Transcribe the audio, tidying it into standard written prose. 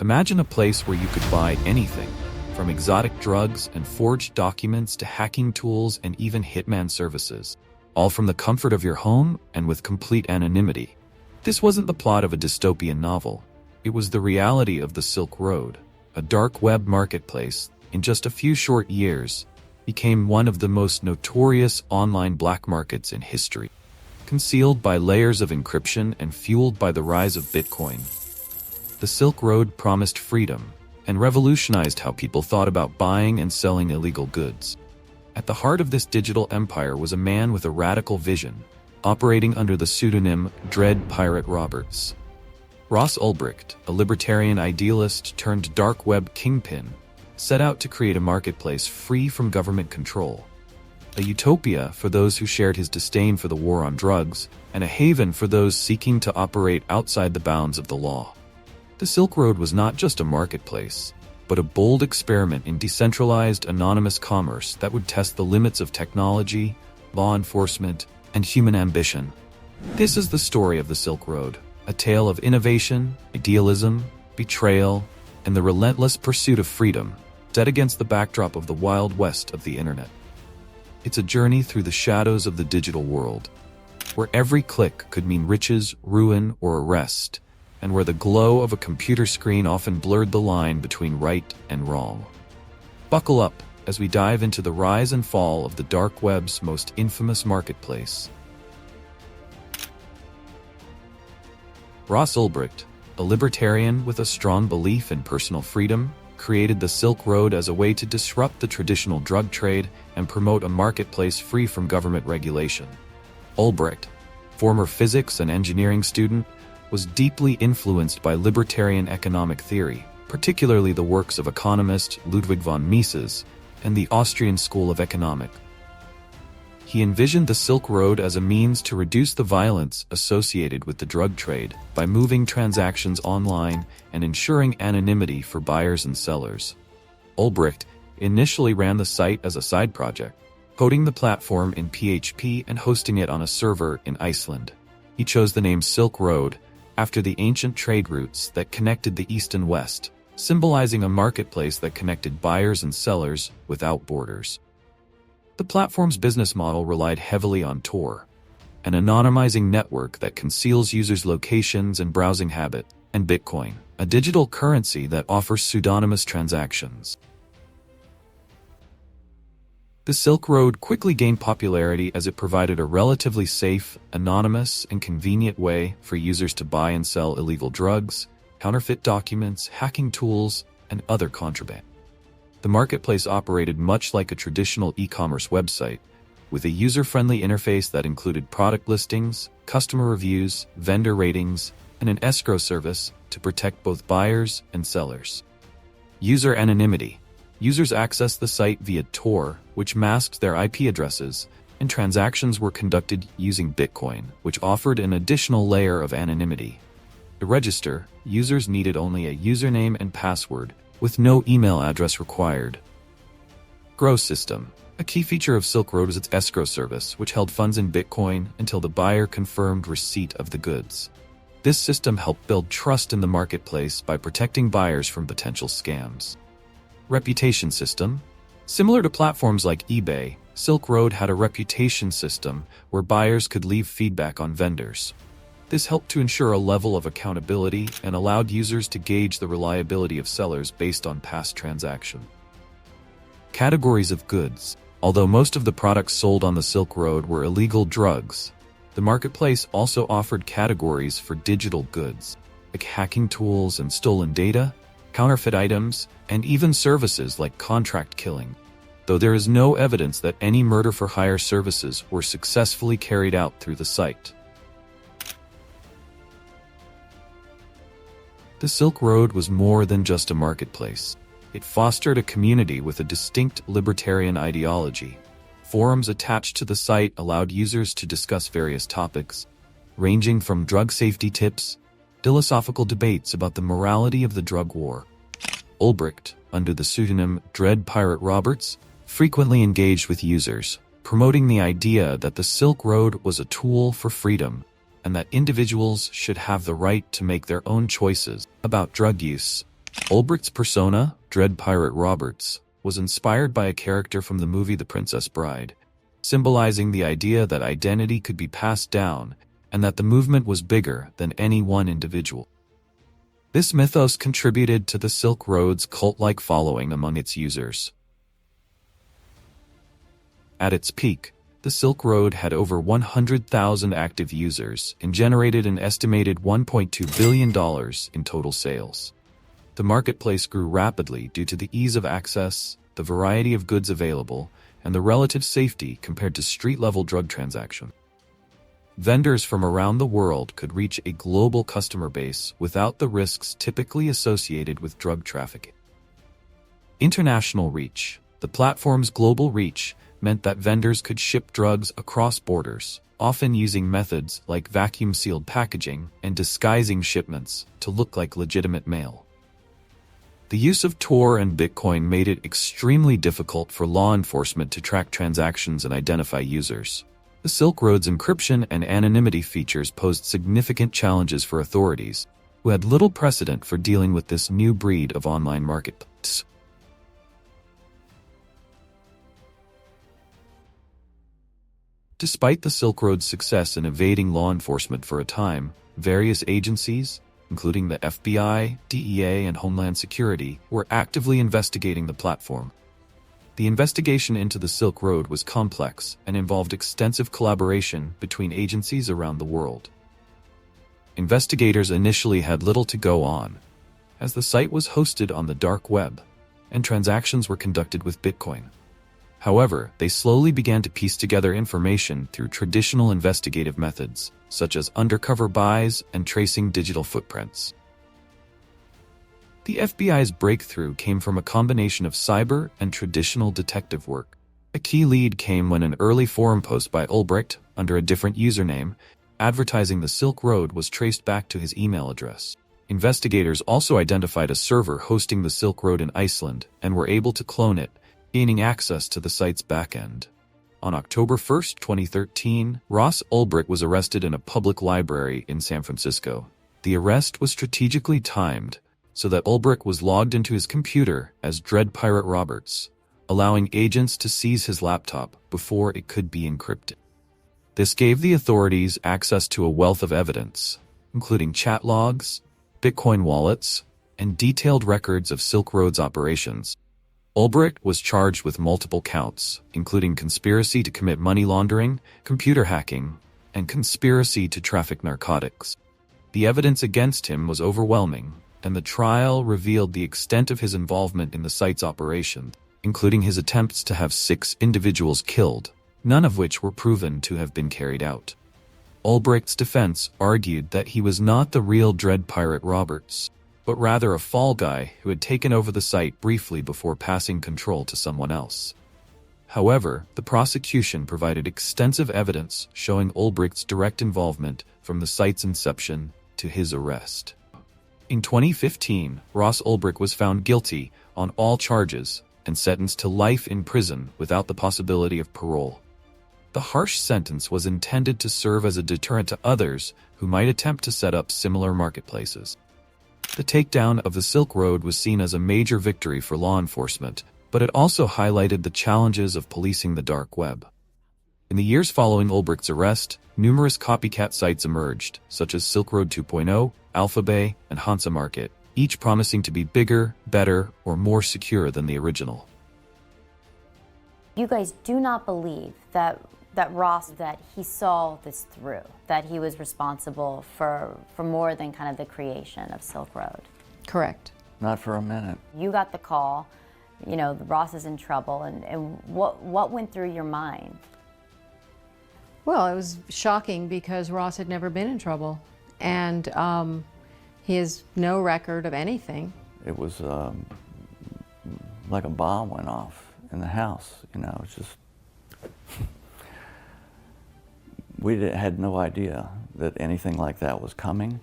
Imagine a place where you could buy anything, from exotic drugs and forged documents to hacking tools and even hitman services, all from the comfort of your home and with complete anonymity. This wasn't the plot of a dystopian novel. It was the reality of the Silk Road, a dark web marketplace in just a few short years became one of the most notorious online black markets in history. Concealed by layers of encryption and fueled by the rise of Bitcoin, the Silk Road promised freedom and revolutionized how people thought about buying and selling illegal goods. At the heart of this digital empire was a man with a radical vision, operating under the pseudonym Dread Pirate Roberts. Ross Ulbricht, a libertarian idealist turned dark web kingpin, set out to create a marketplace free from government control. A utopia for those who shared his disdain for the war on drugs, and a haven for those seeking to operate outside the bounds of the law. The Silk Road was not just a marketplace, but a bold experiment in decentralized, anonymous commerce that would test the limits of technology, law enforcement, and human ambition. This is the story of the Silk Road, a tale of innovation, idealism, betrayal, and the relentless pursuit of freedom, set against the backdrop of the Wild West of the Internet. It's a journey through the shadows of the digital world, where every click could mean riches, ruin, or arrest, and where the glow of a computer screen often blurred the line between right and wrong. Buckle up as we dive into the rise and fall of the dark web's most infamous marketplace. Ross Ulbricht, a libertarian with a strong belief in personal freedom, created the Silk Road as a way to disrupt the traditional drug trade and promote a marketplace free from government regulation. Ulbricht, former physics and engineering student, was deeply influenced by libertarian economic theory, particularly the works of economist Ludwig von Mises and the Austrian School of Economics. He envisioned the Silk Road as a means to reduce the violence associated with the drug trade by moving transactions online and ensuring anonymity for buyers and sellers. Ulbricht initially ran the site as a side project, coding the platform in PHP and hosting it on a server in Iceland. He chose the name Silk Road after the ancient trade routes that connected the East and West, symbolizing a marketplace that connected buyers and sellers without borders. The platform's business model relied heavily on Tor, an anonymizing network that conceals users' locations and browsing habits, and Bitcoin, a digital currency that offers pseudonymous transactions. The Silk Road quickly gained popularity as it provided a relatively safe, anonymous, and convenient way for users to buy and sell illegal drugs, counterfeit documents, hacking tools, and other contraband. The marketplace operated much like a traditional e-commerce website, with a user-friendly interface that included product listings, customer reviews, vendor ratings, and an escrow service to protect both buyers and sellers. User anonymity. Users accessed the site via Tor, which masked their IP addresses, and transactions were conducted using Bitcoin, which offered an additional layer of anonymity. To register, users needed only a username and password, with no email address required. Grow system. A key feature of Silk Road was its escrow service, which held funds in Bitcoin until the buyer confirmed receipt of the goods. This system helped build trust in the marketplace by protecting buyers from potential scams. Reputation system. Similar to platforms like eBay, Silk Road had a reputation system where buyers could leave feedback on vendors. This helped to ensure a level of accountability and allowed users to gauge the reliability of sellers based on past transactions. Categories of goods. Although most of the products sold on the Silk Road were illegal drugs, the marketplace also offered categories for digital goods, like hacking tools and stolen data, counterfeit items, and even services like contract killing, though there is no evidence that any murder-for-hire services were successfully carried out through the site. The Silk Road was more than just a marketplace. It fostered a community with a distinct libertarian ideology. Forums attached to the site allowed users to discuss various topics, ranging from drug safety tips, philosophical debates about the morality of the drug war. Ulbricht, under the pseudonym Dread Pirate Roberts, frequently engaged with users, promoting the idea that the Silk Road was a tool for freedom and that individuals should have the right to make their own choices about drug use. Ulbricht's persona, Dread Pirate Roberts, was inspired by a character from the movie The Princess Bride, symbolizing the idea that identity could be passed down and that the movement was bigger than any one individual. This mythos contributed to the Silk Road's cult-like following among its users. At its peak, the Silk Road had over 100,000 active users and generated an estimated $1.2 billion in total sales. The marketplace grew rapidly due to the ease of access, the variety of goods available, and the relative safety compared to street-level drug transactions. Vendors from around the world could reach a global customer base without the risks typically associated with drug trafficking. International reach. The platform's global reach meant that vendors could ship drugs across borders, often using methods like vacuum-sealed packaging and disguising shipments to look like legitimate mail. The use of Tor and Bitcoin made it extremely difficult for law enforcement to track transactions and identify users. The Silk Road's encryption and anonymity features posed significant challenges for authorities, who had little precedent for dealing with this new breed of online marketplace. Despite the Silk Road's success in evading law enforcement for a time, various agencies, including the FBI, DEA, and Homeland Security, were actively investigating the platform. The investigation into the Silk Road was complex and involved extensive collaboration between agencies around the world. Investigators initially had little to go on, as the site was hosted on the dark web, and transactions were conducted with Bitcoin. However, they slowly began to piece together information through traditional investigative methods, such as undercover buys and tracing digital footprints. The FBI's breakthrough came from a combination of cyber and traditional detective work. A key lead came when an early forum post by Ulbricht, under a different username, advertising the Silk Road was traced back to his email address. Investigators also identified a server hosting the Silk Road in Iceland and were able to clone it, gaining access to the site's backend. On October 1, 2013, Ross Ulbricht was arrested in a public library in San Francisco. The arrest was strategically timed so that Ulbricht was logged into his computer as Dread Pirate Roberts, allowing agents to seize his laptop before it could be encrypted. This gave the authorities access to a wealth of evidence, including chat logs, Bitcoin wallets, and detailed records of Silk Road's operations. Ulbricht was charged with multiple counts, including conspiracy to commit money laundering, computer hacking, and conspiracy to traffic narcotics. The evidence against him was overwhelming, and the trial revealed the extent of his involvement in the site's operation, including his attempts to have 6 individuals killed, none of which were proven to have been carried out. Ulbricht's defense argued that he was not the real Dread Pirate Roberts, but rather a fall guy who had taken over the site briefly before passing control to someone else. However, the prosecution provided extensive evidence showing Ulbricht's direct involvement from the site's inception to his arrest. In 2015, Ross Ulbricht was found guilty on all charges and sentenced to life in prison without the possibility of parole. The harsh sentence was intended to serve as a deterrent to others who might attempt to set up similar marketplaces. The takedown of the Silk Road was seen as a major victory for law enforcement, but it also highlighted the challenges of policing the dark web. In the years following Ulbricht's arrest, numerous copycat sites emerged, such as Silk Road 2.0, Alphabay, and Hansa Market, each promising to be bigger, better, or more secure than the original. You guys do not believe that Ross, that he saw this through, that he was responsible for more than kind of the creation of Silk Road? Correct. Not for a minute. You got the call, Ross is in trouble, and what went through your mind? Well, it was shocking because Ross had never been in trouble, and he has no record of anything. It was like a bomb went off in the house, it's just, we had no idea that anything like that was coming.